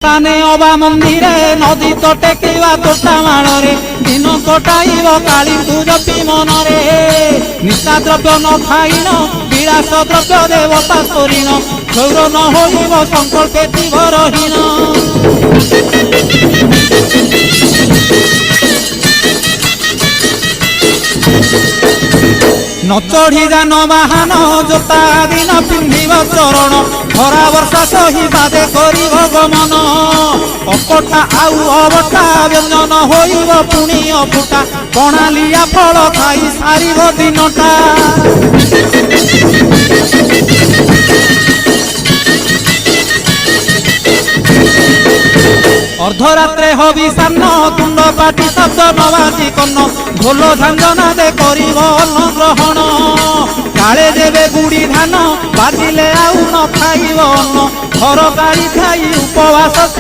ताने अबा मंदिरे नदी तटे किवा तोटा माड़े दिन कटाइब काली जपी मनरे निशा द्रव्य न खाइन विलास द्रव्य देवता शरीन गौर न होइब संकल्पे जीवरहीन न चढ़ी जान बाहन जोता दिन पिंधिब चरण खरा वर्षा सही बादे करिब गमन अकटा आउ अबटा व्यंजन होइब पुणी अफुटा कणालिया फल खाई सारिब दिनटा अर्धरात्रे हबिषान्न तुंड पाटी शब्द नवासी कन्न ढोल झांझना दे करिब अन्न ग्रहण काले देवे गुड़ी धान बाजिले आउ न खाइब अन्न घर गाड़ी खाई उपवास।